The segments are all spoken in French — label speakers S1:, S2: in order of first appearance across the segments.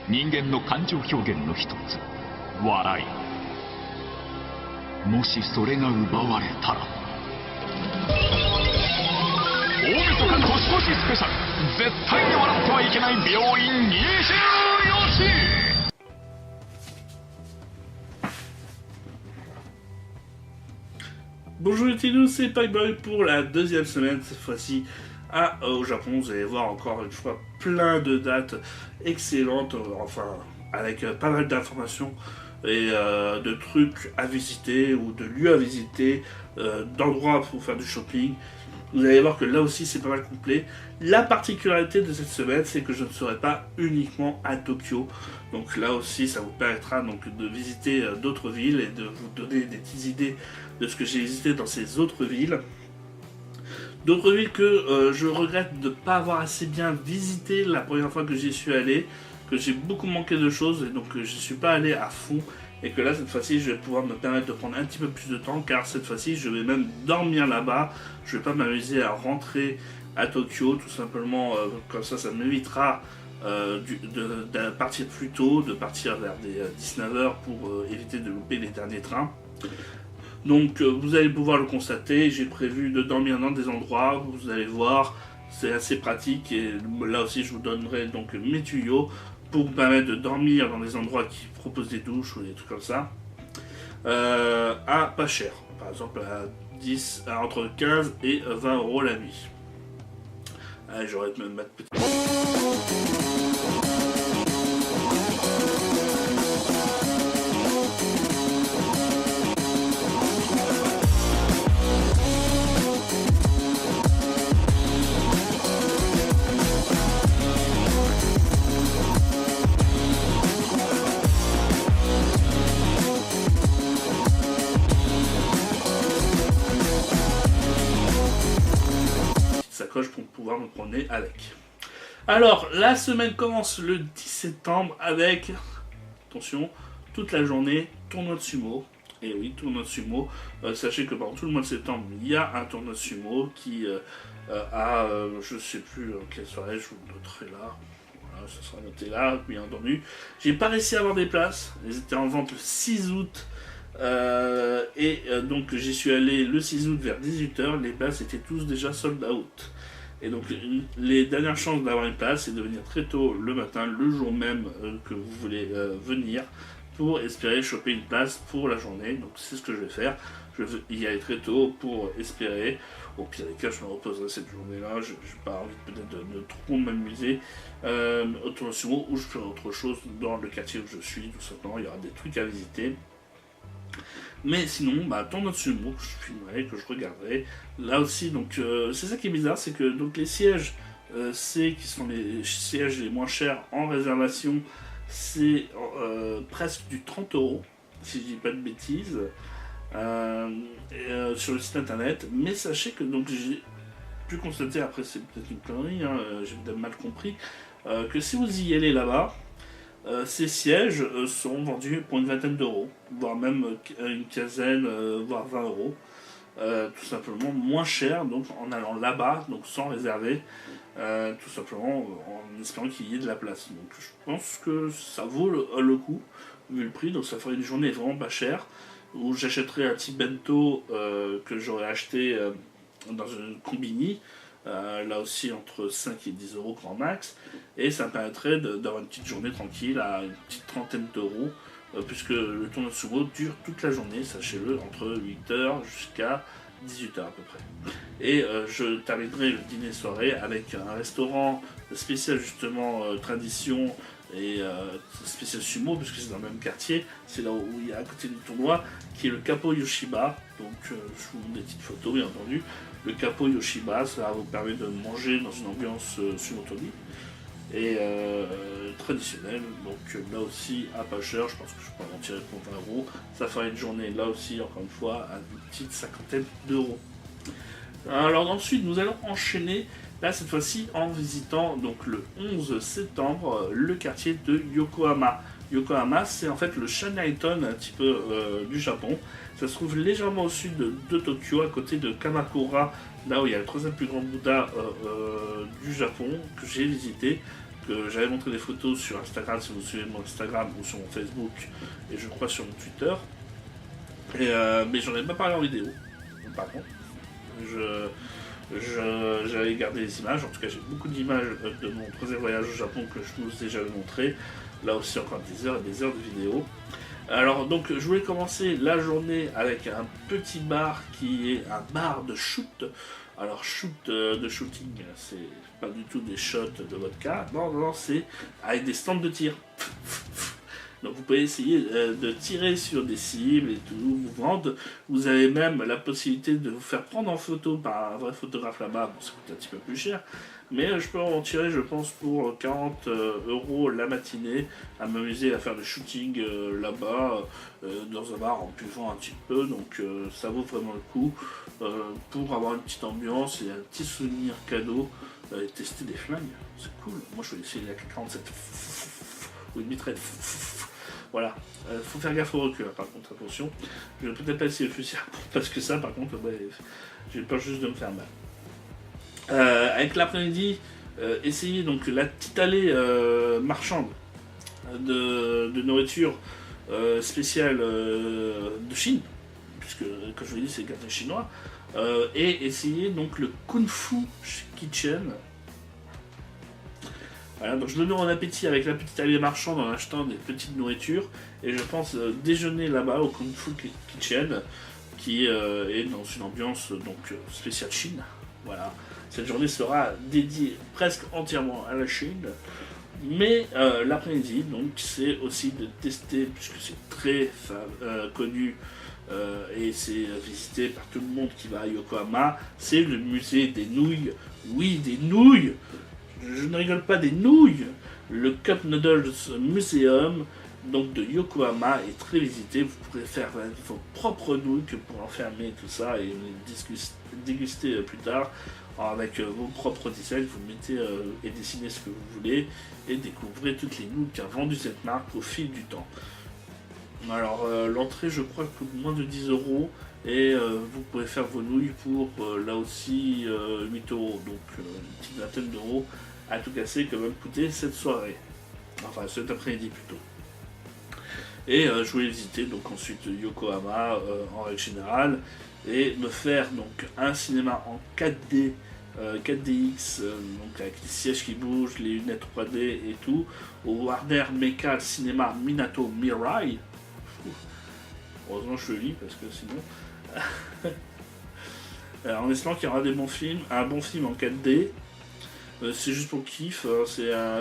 S1: 人間の感情表現の一つ、笑い。もしそれが奪われたら、大晦日年越しスペシャル、絶対に笑ってはいけない病院24時。
S2: Bonjour à tous, c'est Payboy pour la deuxième semaine, cette fois-ci au Japon. Vous allez voir encore une fois plein de dates excellentes, enfin avec pas mal d'informations et de trucs à visiter ou de lieux à visiter, d'endroits pour faire du shopping. Vous allez voir que là aussi c'est pas mal complet. La particularité de cette semaine, c'est que je ne serai pas uniquement à Tokyo. Donc là aussi ça vous permettra donc de visiter d'autres villes et de vous donner des petites idées de ce que j'ai visité dans ces autres villes. D'autres villes que je regrette de ne pas avoir assez bien visité la première fois que j'y suis allé, que j'ai beaucoup manqué de choses et donc je ne suis pas allé à fond. Et que là, cette fois-ci, je vais pouvoir me permettre de prendre un petit peu plus de temps, car cette fois-ci, je vais même dormir là-bas. Je ne vais pas m'amuser à rentrer à Tokyo, tout simplement, comme ça m'évitera de partir plus tôt, de partir vers des 19h pour éviter de louper les derniers trains. Donc, vous allez pouvoir le constater, j'ai prévu de dormir dans des endroits, vous allez voir, c'est assez pratique, et là aussi, je vous donnerai donc mes tuyaux pour vous permettre de dormir dans des endroits qui proposent des douches ou des trucs comme ça à pas cher, par exemple entre 15 et 20 euros la nuit. Allez, j'aurais de me mettre petit. Sacoche pour pouvoir me promener avec. Alors, la semaine commence le 10 septembre avec, attention, toute la journée, tournoi de sumo. Et oui, tournoi de sumo. Sachez que pendant tout le mois de septembre, il y a un tournoi de sumo qui a, je sais plus quelle soirée, je vous le noterai là. Voilà, ça sera noté là, bien entendu. J'ai pas réussi à avoir des places. Elles étaient en vente le 6 août. Donc j'y suis allé le 6 août vers 18h, les places étaient tous déjà sold out. Et donc les dernières chances d'avoir une place, c'est de venir très tôt le matin, le jour même que vous voulez venir, pour espérer choper une place pour la journée. Donc c'est ce que je vais faire, je vais y aller très tôt pour espérer. Au pire des cas, je me reposerai cette journée-là, je n'ai pas envie peut-être de trop m'amuser autour de sumo, ou je ferai autre chose dans le quartier où je suis, tout simplement, il y aura des trucs à visiter. Mais sinon, tournoi de sumo que je filmerai, que je regarderai. Là aussi, donc c'est ça qui est bizarre, c'est que donc les sièges, qui sont les sièges les moins chers en réservation, c'est presque du 30 €, si je dis pas de bêtises, sur le site internet. Mais sachez que donc j'ai pu constater, après c'est peut-être une connerie, j'ai peut-être mal compris, que si vous y allez là-bas, ces sièges sont vendus pour une vingtaine d'euros, voire même une quinzaine, voire 20 €, tout simplement moins cher, donc en allant là-bas, donc sans réserver, tout simplement en espérant qu'il y ait de la place. Donc je pense que ça vaut le coup, vu le prix, donc ça ferait une journée vraiment pas chère, où j'achèterais un petit bento que j'aurais acheté dans une combini, là aussi entre 5 et 10 € grand max, et ça me permettrait d'avoir une petite journée tranquille à une petite trentaine d'euros, puisque le tournoi de sumo dure toute la journée, sachez-le, entre 8h jusqu'à 18h à peu près. Et je terminerai le dîner soirée avec un restaurant spécial justement tradition et spécial sumo, puisque c'est dans le même quartier, c'est là où il y a à côté du tournoi, qui est le Capo Yoshiba. Donc je vous montre des petites photos bien entendu. Le Capo Yoshiba, ça vous permet de manger dans une ambiance sumotomi et traditionnelle, donc là aussi à pas cher, je pense que je peux en tirer pour 20 €, ça fera une journée là aussi encore une fois à une petite cinquantaine d'euros. Alors ensuite nous allons enchaîner là cette fois-ci en visitant donc le 11 septembre le quartier de Yokohama. Yokohama, c'est en fait le Chinatown un petit peu du Japon. Ça se trouve légèrement au sud de Tokyo, à côté de Kamakura, là où il y a le troisième plus grand Bouddha du Japon, que j'ai visité, j'avais montré des photos sur Instagram, si vous suivez mon Instagram, ou sur mon Facebook, et je crois sur mon Twitter. Mais j'en ai pas parlé en vidéo, par contre. J'avais gardé les images, en tout cas j'ai beaucoup d'images de mon troisième voyage au Japon que je vous ai déjà montré. Là aussi encore des heures et des heures de vidéos. Alors donc je voulais commencer la journée avec un petit bar qui est un bar de shoot. Alors shoot de shooting, c'est pas du tout des shots de vodka, non, c'est avec des stands de tir. Donc vous pouvez essayer de tirer sur des cibles et tout, vous vendre. Vous avez même la possibilité de vous faire prendre en photo par un vrai photographe là-bas. Bon, ça coûte un petit peu plus cher, mais je peux en tirer, je pense, pour 40 € la matinée, à m'amuser à faire le shooting là-bas, dans un bar en buvant un petit peu. Donc ça vaut vraiment le coup pour avoir une petite ambiance et un petit souvenir cadeau et tester des flingues. C'est cool. Moi je vais essayer la 47 ou une mitraille. Voilà, faut faire gaffe au recul, par contre, attention. Je vais peut-être pas essayer le fusil parce que ça, par contre, j'ai peur juste de me faire mal. Avec l'après-midi, essayez donc la petite allée marchande de nourriture spéciale de Chine, puisque, comme je vous l'ai dit, c'est gâteau chinois. Et essayez donc le Kung Fu Kitchen. Voilà, donc je me mets en appétit avec la petite allée marchande en achetant des petites nourritures et je pense déjeuner là-bas au Kung Fu Kitchen qui est dans une ambiance donc spéciale Chine. Voilà, cette journée sera dédiée presque entièrement à la Chine, mais l'après-midi donc c'est aussi de tester, puisque c'est très connu et c'est visité par tout le monde qui va à Yokohama, c'est le musée des nouilles. Oui, des nouilles. Je ne rigole pas, des nouilles. Le Cup Noodles Museum donc de Yokohama est très visité. Vous pourrez faire vos propres nouilles pour enfermer tout ça et les déguster plus tard avec vos propres designs. Vous mettez et dessinez ce que vous voulez et découvrez toutes les nouilles qu'a vendues cette marque au fil du temps. Alors l'entrée, je crois, coûte moins de 10 € et vous pouvez faire vos nouilles pour là aussi 8 €, donc une petite vingtaine d'euros à tout casser que va me coûter cette soirée, enfin cet après-midi plutôt. Et je voulais visiter donc ensuite Yokohama en règle générale et me faire donc un cinéma en 4D 4DX, donc avec les sièges qui bougent, les lunettes 3D et tout, au Warner Mecha Cinema Minato Mirai. Heureusement je le lis parce que sinon. En espérant qu'il y aura des bons films, un bon film en 4D. C'est juste pour le kiff, c'est un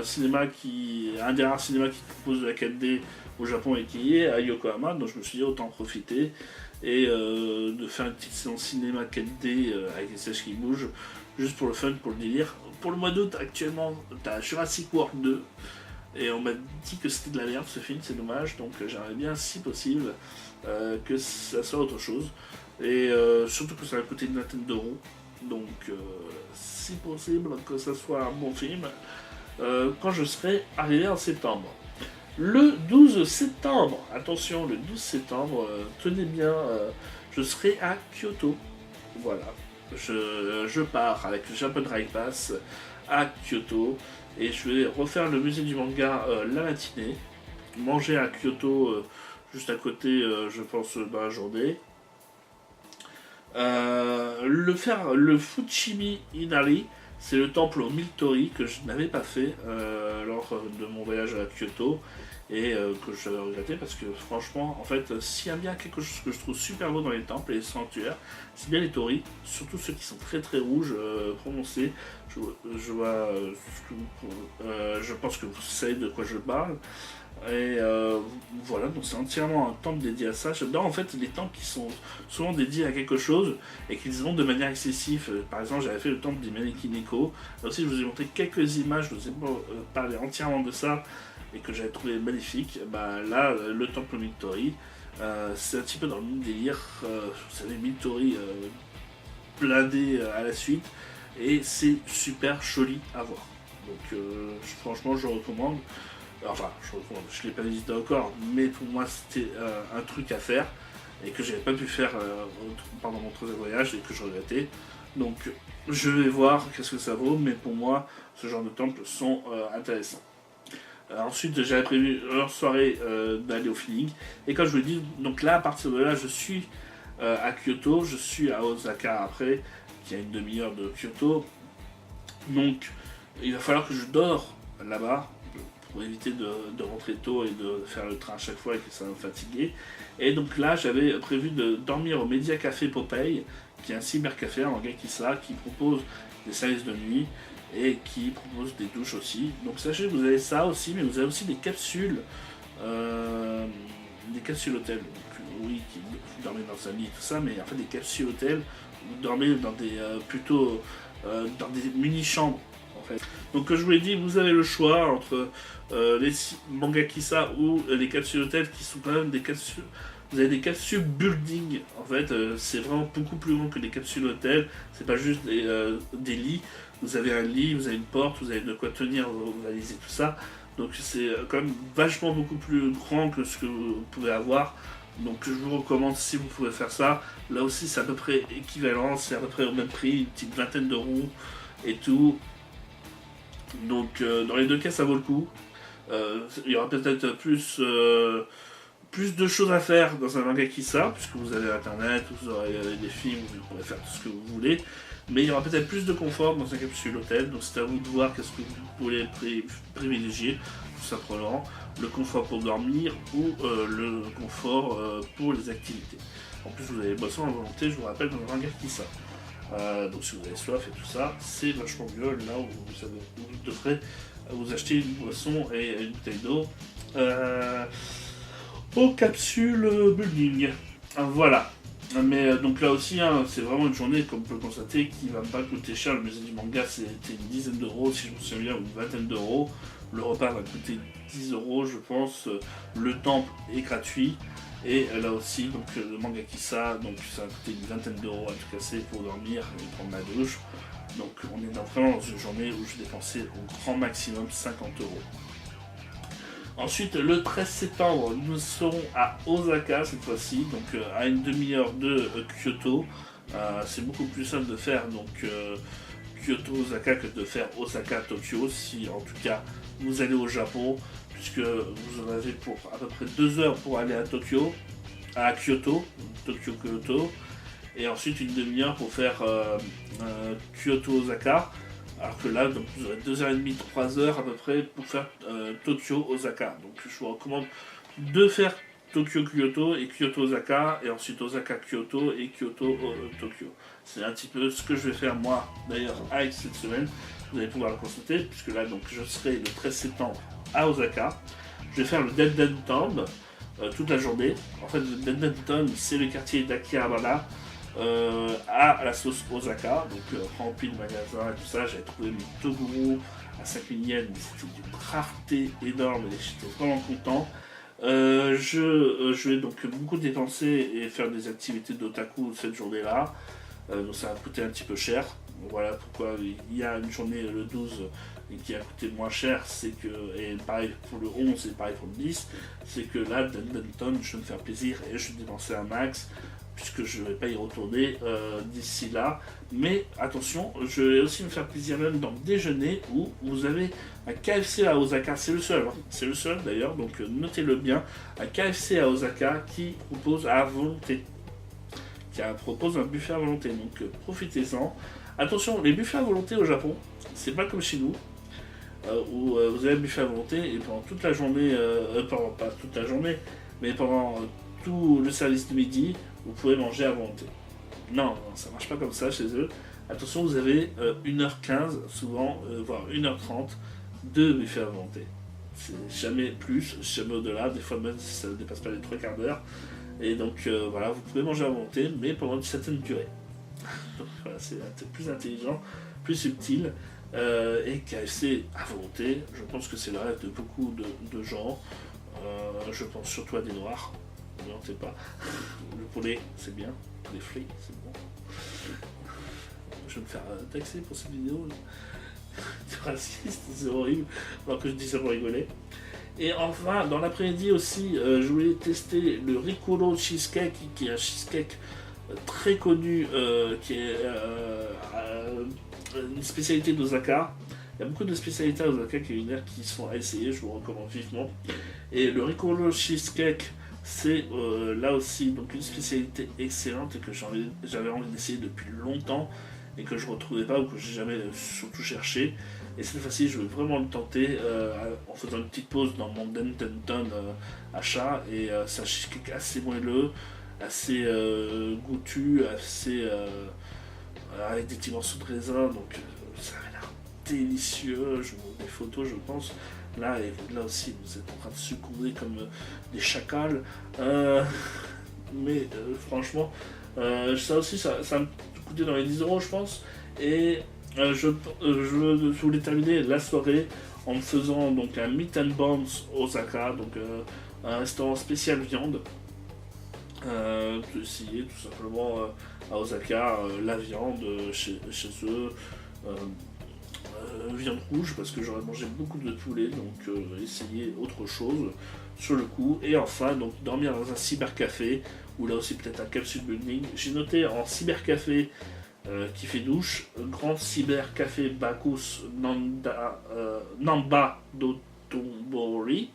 S2: des rares cinémas qui propose de la 4D au Japon et qui est à Yokohama, donc je me suis dit autant profiter et de faire une petite séance cinéma 4D avec les sièges qui bougent, juste pour le fun, pour le délire. Pour le mois d'août actuellement, t'as Jurassic World 2 et on m'a dit que c'était de la merde ce film, c'est dommage, donc j'aimerais bien si possible que ça soit autre chose et surtout que ça va coûter une vingtaine d'euros. Donc, si possible, que ce soit un bon film, quand je serai arrivé en septembre. Le 12 septembre, attention, le 12 septembre, tenez bien, je serai à Kyoto. Voilà, je pars avec le Japan Rail Pass à Kyoto et je vais refaire le musée du manga la matinée, manger à Kyoto juste à côté, je pense, dans la journée. Le Fushimi Inari, c'est le temple au mille torii que je n'avais pas fait lors de mon voyage à Kyoto et que j'avais regretté parce que franchement, en fait, s'il y a bien quelque chose que je trouve super beau dans les temples et les sanctuaires, c'est bien les torii, surtout ceux qui sont très très rouges, prononcés. Je pense que vous savez de quoi je parle. Et voilà, donc c'est entièrement un temple dédié à ça. J'adore en fait les temples qui sont souvent dédiés à quelque chose et qu'ils vont de manière excessive. Par exemple, j'avais fait le temple des Manekineko. Là aussi, je vous ai montré quelques images, je vous ai parlé entièrement de ça et que j'avais trouvé magnifique. Bah, là, le temple Mittori, c'est un petit peu dans le même délire. Vous savez, Mittori blindé à la suite et c'est super joli à voir. Donc, franchement, je recommande. Enfin, je ne l'ai pas visité encore, mais pour moi c'était un truc à faire et que j'avais pas pu faire pendant mon troisième voyage et que je regrettais. Donc je vais voir qu'est-ce que ça vaut, mais pour moi, ce genre de temples sont intéressants. Ensuite, j'avais prévu leur soirée d'aller au feeling. Et comme je vous l'ai dit, donc là, à partir de là, je suis à Kyoto, je suis à Osaka après, qui a une demi-heure de Kyoto. Donc, il va falloir que je dors là-bas pour éviter de rentrer tôt et de faire le train à chaque fois et que ça va me fatiguer. Et donc là, j'avais prévu de dormir au Media Café Popeye, qui est un cybercafé à Mangakisa, qui propose des services de nuit et qui propose des douches aussi. Donc sachez que vous avez ça aussi, mais vous avez aussi des capsules hôtels. Donc, oui, vous dormez dans un lit et tout ça, mais en fait des capsules hôtels, vous dormez dans des dans des mini-chambres en fait. Donc comme je vous l'ai dit, vous avez le choix entre les Mangakisa ou les capsules hôtels qui sont quand même des capsules. Vous avez des capsules building, en fait, c'est vraiment beaucoup plus grand que des capsules hôtels, c'est pas juste des lits, vous avez un lit, vous avez une porte, vous avez de quoi tenir vos valises et tout ça, donc c'est quand même vachement beaucoup plus grand que ce que vous pouvez avoir, donc je vous recommande si vous pouvez faire ça, là aussi c'est à peu près équivalent, c'est à peu près au même prix, une petite vingtaine d'euros et tout, donc dans les deux cas ça vaut le coup, il y aura peut-être plus de choses à faire dans un Mangakisa, puisque vous avez internet, vous aurez des films, vous pourrez faire tout ce que vous voulez, mais il y aura peut-être plus de confort dans un capsule hôtel, donc c'est à vous de voir qu'est-ce que vous voulez privilégier, tout simplement, le confort pour dormir ou le confort pour les activités. En plus vous avez les boissons à volonté, je vous rappelle, dans un Mangakisa. Donc si vous avez soif et tout ça, c'est vachement mieux là où vous devrez vous acheter une boisson et une bouteille d'eau. Aux capsules building. Voilà. Mais donc là aussi, hein, c'est vraiment une journée, comme on peut le constater, qui va pas coûter cher. Le musée du manga, c'était une dizaine d'euros, si je me souviens bien, ou une vingtaine d'euros. Le repas va coûter 10 euros, je pense. Le temple est gratuit. Et là aussi, donc le Mangakisa, donc ça va coûter une vingtaine d'euros à tout casser pour dormir et prendre ma douche. Donc on est vraiment dans une journée où je dépensais au grand maximum 50 euros. Ensuite, le 13 septembre, nous serons à Osaka cette fois-ci, donc à une demi-heure de Kyoto. C'est beaucoup plus simple de faire donc Kyoto-Osaka que de faire Osaka-Tokyo, si en tout cas vous allez au Japon, puisque vous en avez pour à peu près 2 heures pour aller à Kyoto, Tokyo-Kyoto, et ensuite une demi-heure pour faire Kyoto-Osaka. Alors que là, donc, vous aurez 2h30, 3h à peu près pour faire Tokyo-Osaka. Donc je vous recommande de faire Tokyo-Kyoto et Kyoto-Osaka, et ensuite Osaka-Kyoto et Kyoto-Tokyo. C'est un petit peu ce que je vais faire moi, d'ailleurs, avec cette semaine. Vous allez pouvoir le constater, puisque là, donc, je serai le 13 septembre à Osaka. Je vais faire le Denden Tomb toute la journée. En fait, le Denden Tomb, c'est le quartier d'Akihabara. À la sauce Osaka, donc rempli de magasins et tout ça. J'avais trouvé mes Toguro à 5000 yens, mais c'était d'une rareté énorme et j'étais vraiment content. Je vais donc beaucoup dépenser et faire des activités d'otaku cette journée-là, donc ça va coûter un petit peu cher. Voilà pourquoi il y a une journée le 12 et qui a coûté moins cher, c'est que, et pareil pour le 11 et pareil pour le 10, c'est que là, Denton, je vais me faire plaisir et je vais dépenser un max, puisque je ne vais pas y retourner d'ici là. Mais attention, je vais aussi me faire plaisir même dans le déjeuner où vous avez un KFC à Osaka, c'est le seul, hein. C'est le seul d'ailleurs, donc notez-le bien, un KFC à Osaka qui propose à volonté, propose un buffet à volonté, donc profitez-en. Attention, les buffets à volonté au Japon, c'est pas comme chez nous, où vous avez un buffet à volonté et pendant toute la journée, pas toute la journée, mais pendant tout le service de midi, vous pouvez manger à volonté. Non, ça marche pas comme ça chez eux. Attention, vous avez 1h15, souvent, voire 1h30 de buffet à volonté. C'est jamais plus, jamais au-delà, des fois même si ça ne dépasse pas les 3 quarts d'heure. Et donc voilà, vous pouvez manger à volonté, mais pendant une certaine durée. Donc voilà, c'est plus intelligent, plus subtil. Et KFC à volonté, je pense que c'est le rêve de beaucoup de gens. Je pense surtout à des noirs. Non, c'est pas. Le poulet, c'est bien. Les frites, c'est bon. Je vais me faire taxer pour cette vidéo. C'est raciste, c'est horrible. Alors que je dis ça pour rigoler. Et enfin, dans l'après-midi aussi, je voulais tester le Rikuro Cheesecake, qui est un cheesecake très connu, qui est une spécialité d'Osaka. Il y a beaucoup de spécialités à Osaka qui se font à essayer, je vous recommande vivement. Et le Ricolo Cheesecake, c'est là aussi donc une spécialité excellente et que j'avais envie d'essayer depuis longtemps et que je ne retrouvais pas ou que j'ai jamais surtout cherché. Et cette fois-ci, je veux vraiment le tenter en faisant une petite pause dans mon Denton achat. Et c'est un cheesecake assez moelleux, assez goûtu, assez avec des petits morceaux de raisin. Donc ça a l'air délicieux. Je vous montre des photos, je pense. Là, et là aussi, vous êtes en train de succomber comme des chacals. Mais franchement, ça aussi, ça me coûtait dans les 10 euros, je pense. Et je voulais terminer la soirée en me faisant donc un Meat and Bones Osaka, donc un restaurant spécial viande. Essayer tout simplement à Osaka la viande chez eux. Viande rouge parce que j'aurais mangé beaucoup de poulet, donc essayer autre chose sur le coup. Et enfin donc dormir dans un cybercafé ou là aussi peut-être un capsule building. J'ai noté en cybercafé qui fait douche, grand cybercafé Bacchus Namba Dotonbori.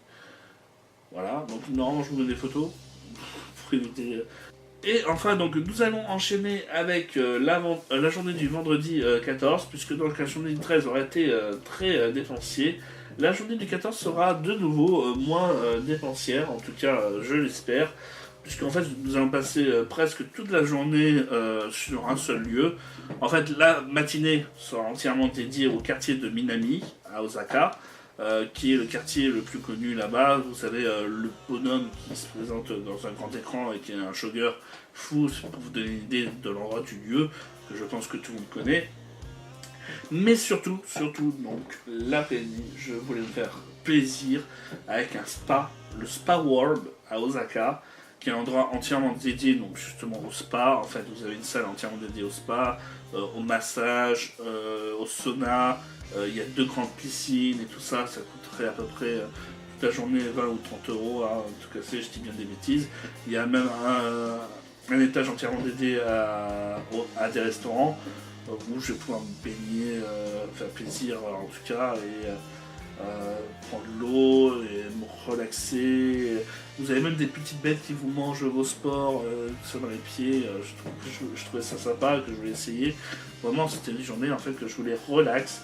S2: Voilà, donc normalement je vous donne des photos pour éviter. Et enfin, donc, nous allons enchaîner avec la journée du vendredi 14, puisque donc la journée du 13 aurait été très dépensier. La journée du 14 sera de nouveau moins dépensière, en tout cas je l'espère, puisqu'en fait nous allons passer presque toute la journée sur un seul lieu. En fait, la matinée sera entièrement dédiée au quartier de Minami, à Osaka. Qui est le quartier le plus connu là-bas. Vous savez, le bonhomme qui se présente dans un grand écran et qui est un shogger fou, c'est pour vous donner une idée de l'endroit du lieu, que je pense que tout le monde connaît. Mais surtout, donc, l'après-midi, je voulais me faire plaisir avec un spa, le Spa World à Osaka, qui est un endroit entièrement dédié donc justement au spa. En fait, vous avez une salle entièrement dédiée au spa, au massage, au sauna. Il y a 2 grandes piscines et tout ça, ça coûterait à peu près toute la journée 20 ou 30 euros, hein, en tout cas je dis bien des bêtises. Il y a même un étage entièrement dédié à des restaurants où je vais pouvoir me baigner, faire plaisir en tout cas, et prendre de l'eau et me relaxer. Vous avez même des petites bêtes qui vous mangent vos sports, tout ça dans les pieds. Je trouvais ça sympa, que je voulais essayer. Vraiment, c'était une journée en fait que je voulais relax.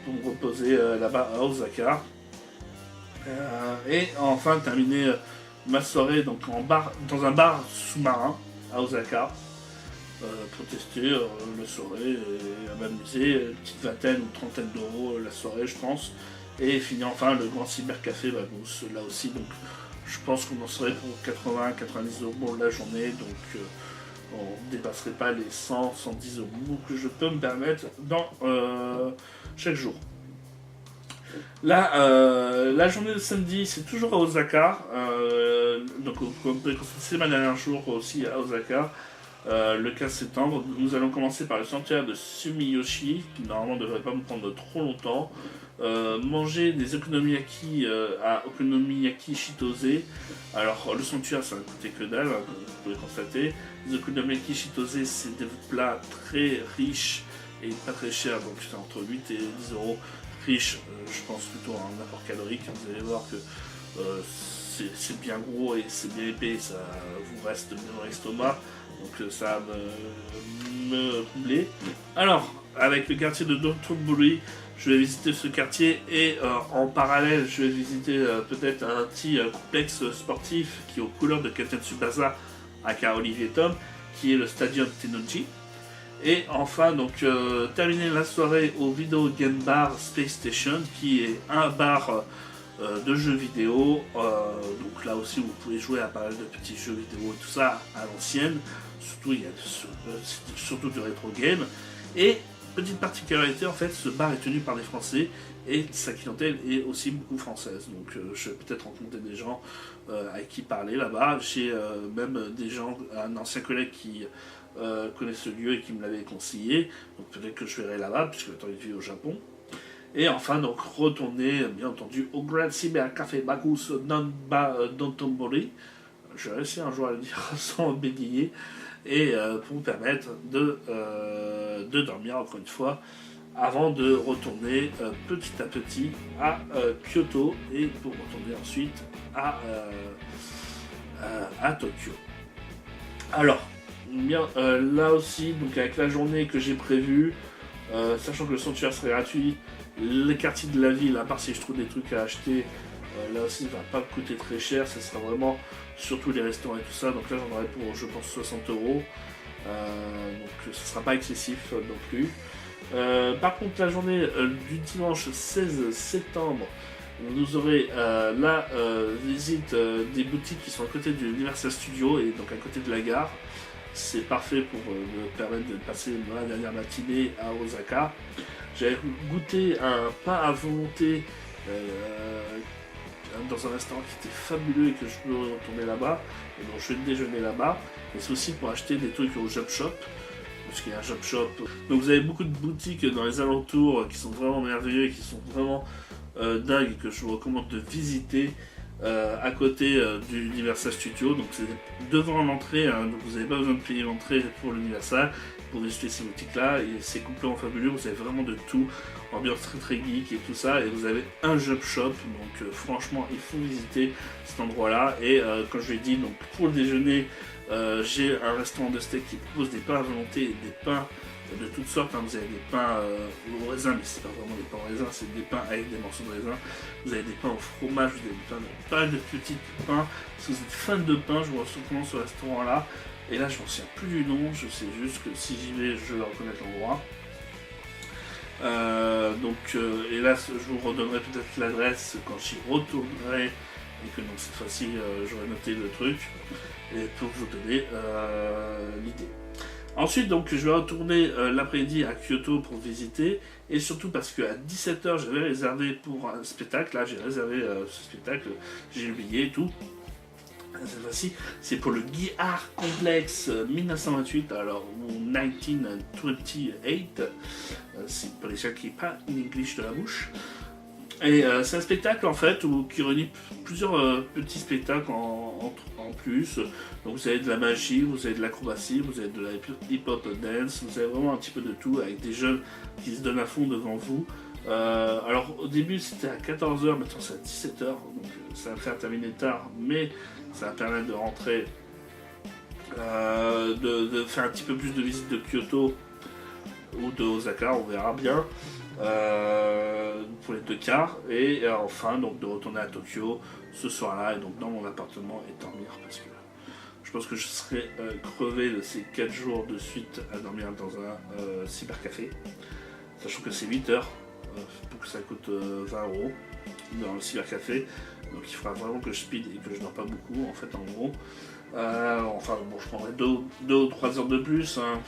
S2: Pour me reposer là-bas à Osaka. Et enfin terminer ma soirée donc dans un bar sous-marin à Osaka pour tester le soirée et m'amuser, une petite vingtaine ou trentaine d'euros la soirée je pense. Et finir enfin le grand cybercafé Bacchus, là aussi donc je pense qu'on en serait pour 80-90 euros la journée, donc on ne dépasserait pas les 100-110 euros que je peux me permettre dans chaque jour. Là, la journée de samedi, c'est toujours à Osaka. Donc, c'est ma dernière jour aussi à Osaka. Le 15 septembre, nous allons commencer par le sanctuaire de Sumiyoshi, qui normalement ne devrait pas me prendre trop longtemps. Manger des okonomiyaki à Okonomiyaki Shitose. Alors, le sanctuaire, ça va coûter que dalle, hein, comme vous pouvez constater. Les okonomiyaki Shitose, c'est des plats très riches et pas très chers, donc c'est entre 8 et 10 euros. Riche, je pense plutôt à un apport calorique. Vous allez voir que c'est bien gros et c'est bien épais, ça vous reste bien dans l'estomac, donc ça va me combler. Alors, avec le quartier de Dotonbori, je vais visiter ce quartier et en parallèle, je vais visiter peut-être un petit complexe sportif qui est aux couleurs de Captain Tsubasa à Olivier Tom, qui est le Stadium Tennoji. Et enfin, donc, terminer la soirée au Video Game Bar Space Station, qui est un bar de jeux vidéo. Donc là aussi, vous pouvez jouer à pas mal de petits jeux vidéo et tout ça à l'ancienne. Surtout, il y a surtout du rétro game. Et petite particularité, en fait, ce bar est tenu par des Français et sa clientèle est aussi beaucoup française. Donc, je vais peut-être rencontrer des gens avec qui parler là-bas. J'ai même des gens, un ancien collègue qui connaît ce lieu et qui me l'avait conseillé, donc peut-être que je verrai là-bas puisque le temps il vit au Japon. Et enfin donc retourner bien entendu au Grand Cyber Café Bacchus Namba Dotonbori, je vais réussir un jour à le dire sans bégayer, et pour me permettre de dormir encore une fois avant de retourner petit à petit à Kyoto et pour retourner ensuite à Tokyo. Alors, bien, là aussi, donc avec la journée que j'ai prévue, sachant que le sanctuaire serait gratuit, les quartiers de la ville, à part si je trouve des trucs à acheter, là aussi, il va pas me coûter très cher, ça sera vraiment surtout les restaurants et tout ça, donc là j'en aurai pour, je pense, 60€, donc ce sera pas excessif non plus. Par contre, la journée du dimanche 16 septembre, vous aurez la visite des boutiques qui sont à côté de Universal Studios et donc à côté de la gare. C'est parfait pour me permettre de passer ma dernière matinée à Osaka. J'ai goûté un pain à volonté dans un restaurant qui était fabuleux et que je peux retourner là-bas. Et donc je vais déjeuner là-bas. Et c'est aussi pour acheter des trucs au Job Shop. Parce qu'il y a un Job Shop. Donc vous avez beaucoup de boutiques dans les alentours qui sont vraiment merveilleux et qui sont vraiment dingues et que je vous recommande de visiter. À côté du Universal Studios, donc c'est devant l'entrée, hein, donc vous n'avez pas besoin de payer l'entrée pour l'Universal pour visiter ces boutiques là, et c'est complètement fabuleux, vous avez vraiment de tout, ambiance très très geek et tout ça, et vous avez un Job Shop, donc franchement il faut visiter cet endroit là, et comme je l'ai dit, donc pour le déjeuner, j'ai un restaurant de steak qui propose des pains à volonté et des pains de toutes sortes, hein. Vous avez des pains au raisin, mais c'est pas vraiment des pains au raisin, c'est des pains avec des morceaux de raisin. Vous avez des pains au fromage, vous avez des pains pas de petits pains. Si vous êtes fan de pain, je vous recommande ce restaurant là. Et là, je ne me souviens plus du nom, je sais juste que si j'y vais, je vais reconnaître l'endroit. Et là, je vous redonnerai peut-être l'adresse quand j'y retournerai. Et que donc cette fois-ci, j'aurai noté le truc. Et pour vous donner l'idée. Ensuite, donc, je vais retourner l'après-midi à Kyoto pour visiter, et surtout parce qu'à 17h, j'avais réservé pour un spectacle. Là, j'ai réservé ce spectacle, j'ai le billet et tout. Cette fois-ci, c'est pour le Guy-Art Complex 1928, alors 1928, c'est pour les gens qui parlent English de la bouche. Et c'est un spectacle en fait qui réunit plusieurs petits spectacles en plus. Donc vous avez de la magie, vous avez de l'acrobatie, vous avez de la hip-hop dance, vous avez vraiment un petit peu de tout avec des jeunes qui se donnent à fond devant vous. Alors au début c'était à 14h, maintenant c'est à 17h, donc ça va me faire terminer tard, mais ça va permettre de rentrer, de faire un petit peu plus de visite de Kyoto ou de Osaka, on verra bien. Pour les deux cas, et enfin donc de retourner à Tokyo ce soir-là, et donc dans mon appartement et dormir, parce que je pense que je serai crevé de ces 4 jours de suite à dormir dans un cybercafé, sachant que c'est 8 heures pour que ça coûte 20€ dans le cybercafé, donc il faudra vraiment que je speed et que je dors pas beaucoup en fait en gros. Enfin bon, je prendrai 2 ou 3 heures de plus hein,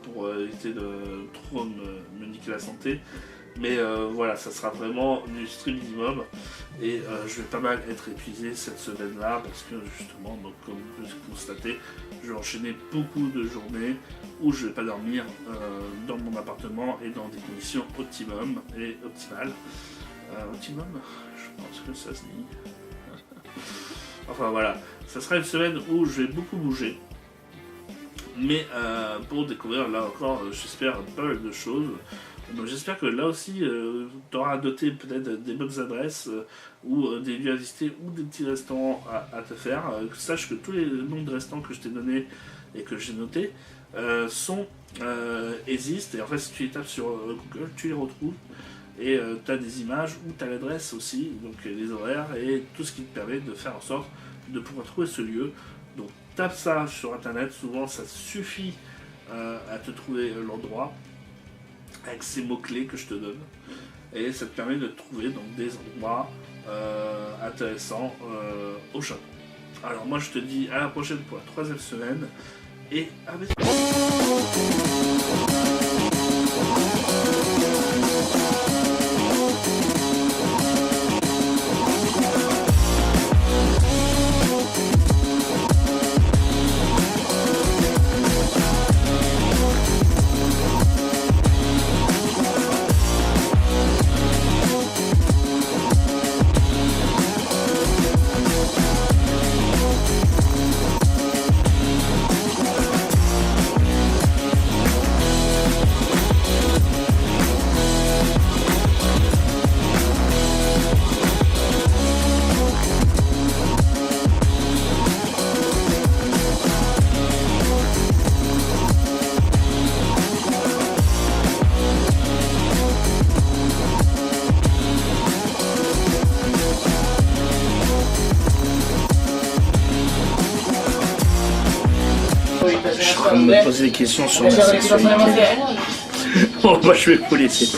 S2: pour éviter de trop me niquer la santé, mais voilà, ça sera vraiment du strict minimum, et je vais pas mal être épuisé cette semaine là parce que justement, donc, comme vous pouvez constater, je vais enchaîner beaucoup de journées où je vais pas dormir dans mon appartement et dans des conditions optimales. Optimum, je pense que ça se dit. Enfin voilà, ça sera une semaine où je vais beaucoup bouger, mais pour découvrir là encore, j'espère pas mal de choses. Donc j'espère que là aussi, tu auras noté peut-être des bonnes adresses ou des lieux à visiter ou des petits restaurants à te faire. Sache que tous les noms de restaurants que je t'ai donnés et que j'ai notés existent, et en fait si tu les tapes sur Google, tu les retrouves. Et tu as des images où tu as l'adresse aussi, donc les horaires et tout ce qui te permet de faire en sorte de pouvoir trouver ce lieu. Donc tape ça sur internet, souvent ça suffit à te trouver l'endroit avec ces mots-clés que je te donne. Et ça te permet de trouver donc, des endroits intéressants au Japon. Alors moi je te dis à la prochaine pour la 3e semaine, et à bientôt. Je suis en train de me poser des questions sur ma sexualité. Bon, bah, je vais vous laisser.